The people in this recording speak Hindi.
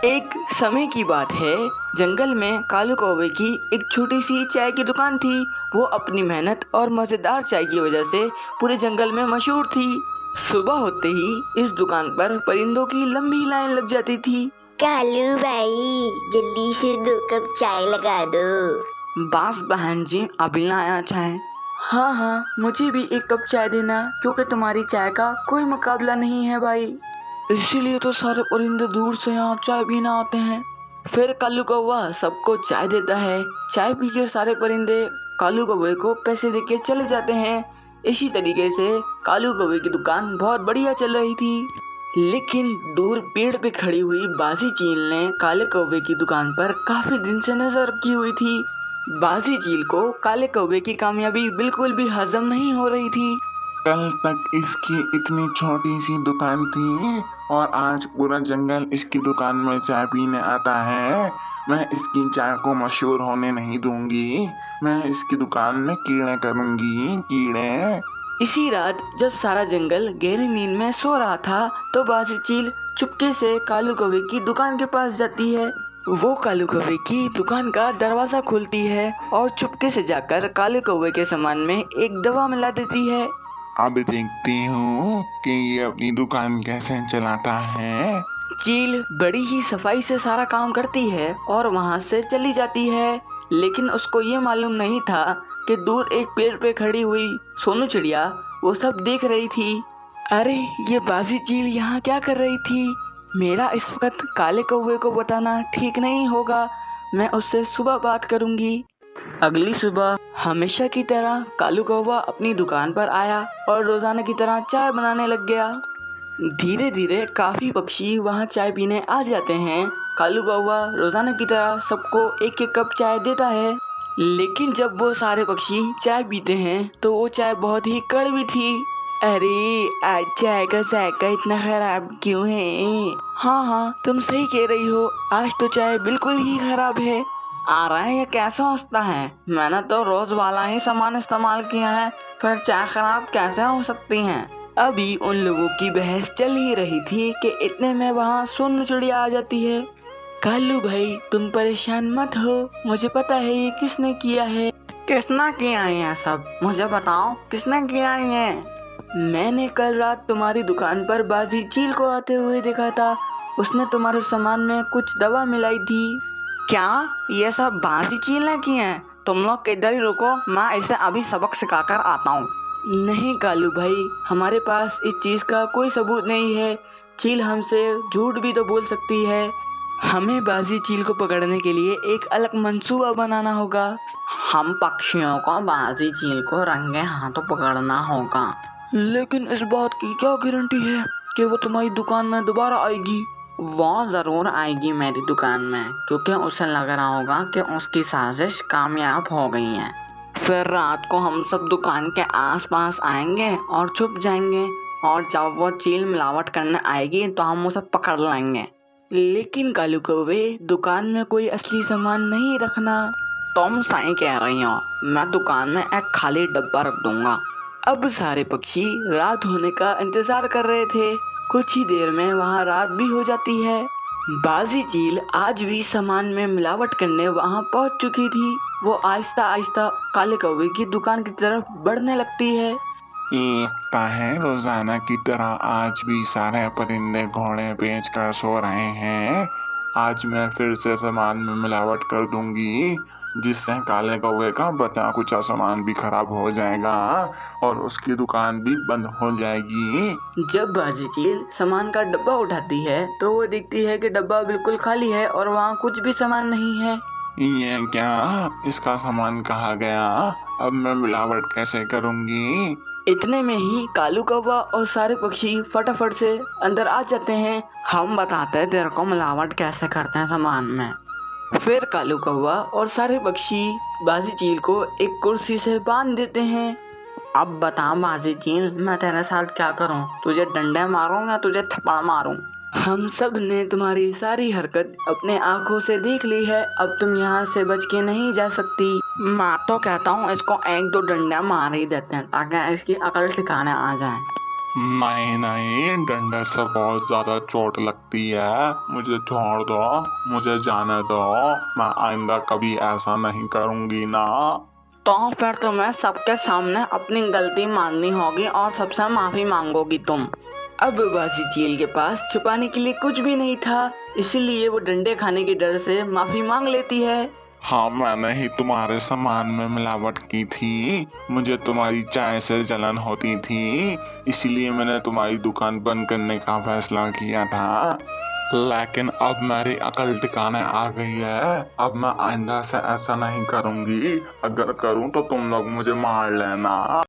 एक समय की बात है, जंगल में कालू कौवे की एक छोटी सी चाय की दुकान थी। वो अपनी मेहनत और मजेदार चाय की वजह से पूरे जंगल में मशहूर थी। सुबह होते ही इस दुकान पर परिंदों की लंबी लाइन लग जाती थी। कालू भाई, जल्दी से 2 कप चाय लगा दो। बास बहन जी, अभी लाया चाय। हाँ हाँ, मुझे भी एक कप चाय देना, क्योंकि तुम्हारी चाय का कोई मुकाबला नहीं है भाई। इसीलिए तो सारे परिंदे दूर से यहाँ चाय पीने आते हैं। फिर कालू कौवा सबको चाय देता है। चाय पी के सारे परिंदे कालू कौवे को पैसे देके चले जाते हैं। इसी तरीके से कालू कौवे की दुकान बहुत बढ़िया चल रही थी। लेकिन दूर पेड़ पे खड़ी हुई बाजी चील ने काले कौवे की दुकान पर काफी दिन से नजर रखी हुई थी। बाजी चील को काले कौवे की कामयाबी बिल्कुल भी हजम नहीं हो रही थी। कल तक इसकी इतनी छोटी सी दुकान थी और आज पूरा जंगल इसकी दुकान में चाय पीने आता है। मैं इसकी चाय को मशहूर होने नहीं दूंगी। मैं इसकी दुकान में कीड़े करूंगी, कीड़े। इसी रात जब सारा जंगल गहरी नींद में सो रहा था, तो बाजी चील चुपके से कालू कौवे की दुकान के पास जाती है। वो कालू कौवे की दुकान का दरवाजा खोलती है और चुपके से जाकर कालू कौवे के सामान में एक दवा मिला देती है। अब देखती हूँ कि ये अपनी दुकान कैसे चलाता है। चील बड़ी ही सफाई से सारा काम करती है और वहाँ से चली जाती है। लेकिन उसको ये मालूम नहीं था कि दूर एक पेड़ पे खड़ी हुई सोनू चिड़िया वो सब देख रही थी। अरे, ये बाजी चील यहाँ क्या कर रही थी? मेरा इस वक्त काले कौवे को बताना ठीक नहीं होगा। मैं उससे सुबह बात करूंगी। अगली सुबह हमेशा की तरह कालू कौवा अपनी दुकान पर आया और रोजाना की तरह चाय बनाने लग गया। धीरे धीरे काफी पक्षी वहाँ चाय पीने आ जाते हैं। कालू कौवा रोजाना की तरह सबको एक एक कप चाय देता है। लेकिन जब वो सारे पक्षी चाय पीते हैं तो वो चाय बहुत ही कड़वी थी। अरे, आज चाय का जायका इतना खराब क्यों है? हाँ हाँ, तुम सही कह रही हो, आज तो चाय बिल्कुल ही खराब है। आ रहा है, ये कैसे होता है? मैंने तो रोज वाला ही सामान इस्तेमाल किया है, फिर चाय खराब कैसे हो सकती है? अभी उन लोगों की बहस चल ही रही थी कि इतने में वहाँ सोनू चिड़िया आ जाती है। कालू भाई, तुम परेशान मत हो, मुझे पता है ये किसने किया है। किसने किया है ये सब? मुझे बताओ, किसने किया है ये? मैंने कल रात तुम्हारी दुकान पर बाजी चील को आते हुए देखा था। उसने तुम्हारे सामान में कुछ दवा मिलाई थी। क्या ये सब बाजी चील ने किए हैं? तुम लोग इधर ही रुको, मैं इसे अभी सबक सिखाकर आता हूँ। नहीं कालू भाई, हमारे पास इस चीज का कोई सबूत नहीं है। चील हमसे झूठ भी तो बोल सकती है। हमें बाजी चील को पकड़ने के लिए एक अलग मंसूबा बनाना होगा। हम पक्षियों को बाजी चील को रंगे हाथों पकड़ना होगा। लेकिन इस बात की क्या गारंटी है कि वो तुम्हारी दुकान में दोबारा आएगी? वो जरूर आएगी मेरी दुकान में, क्योंकि उसे लग रहा होगा कि उसकी साजिश कामयाब हो गई है। फिर रात को हम सब दुकान के आसपास आएंगे और छुप जाएंगे, और जब वो चील मिलावट करने आएगी तो हम उसे पकड़ लेंगे। लेकिन कालू कौवे, दुकान में कोई असली सामान नहीं रखना। तुम सही कह रही हो, मैं दुकान में एक खाली डब्बा रख दूंगा। अब सारे पक्षी रात होने का इंतजार कर रहे थे। कुछ ही देर में वहाँ रात भी हो जाती है। बाजी चील आज भी सामान में मिलावट करने वहाँ पहुँच चुकी थी। वो आहिस्ता आहिस्ता काले कौवे की दुकान की तरफ बढ़ने लगती है। लगता है रोजाना की तरह आज भी सारे परिंदे घोड़े बेच कर सो रहे हैं। आज मैं फिर से सामान में मिलावट कर दूंगी, जिससे काले कौवे का बचा कुचा सामान भी खराब हो जाएगा और उसकी दुकान भी बंद हो जाएगी। जब बाजी चील सामान का डब्बा उठाती है तो वो देखती है कि डब्बा बिल्कुल खाली है और वहाँ कुछ भी सामान नहीं है। ये क्या? इसका सामान कहाँ गया? अब मैं मिलावट कैसे करूंगी? इतने में ही कालू कौवा और सारे पक्षी फटाफट से अंदर आ जाते हैं। हम बताते हैं तेरे को मिलावट कैसे करते हैं सामान में। फिर कालू कौवा और सारे पक्षी बाजी चील को एक कुर्सी से बांध देते हैं। अब बता बाजी चील, मैं तेरे साथ क्या करूं? तुझे डंडे मारूं या तुझे थप्पड़ मारूं? हम सब ने तुम्हारी सारी हरकत अपने आंखों से देख ली है। अब तुम यहाँ से बच के नहीं जा सकती। मैं तो कहता हूँ इसको 1-2 डंडे मार ही देते हैं, ताकि इसकी अकल ठिकाने आ जाए। नहीं नहीं, डंडे से बहुत ज्यादा चोट लगती है, मुझे छोड़ दो, मुझे जाने दो, मैं आइंदा कभी ऐसा नहीं करूंगी ना। तो फिर तुम्हें सबके सामने अपनी गलती माननी होगी और सबसे माफी मांगोगी तुम। अब बासी चील के पास छुपाने के लिए कुछ भी नहीं था, इसीलिए वो डंडे खाने के डर से माफी मांग लेती है। हाँ, मैंने ही तुम्हारे सामान में मिलावट की थी, मुझे तुम्हारी चाय से जलन होती थी, इसीलिए मैंने तुम्हारी दुकान बंद करने का फैसला किया था। लेकिन अब मेरी अकल ठिकाने आ गई है, अब मैं आइंदा से ऐसा नहीं करूंगी, अगर करूं तो तुम लोग मुझे मार लेना।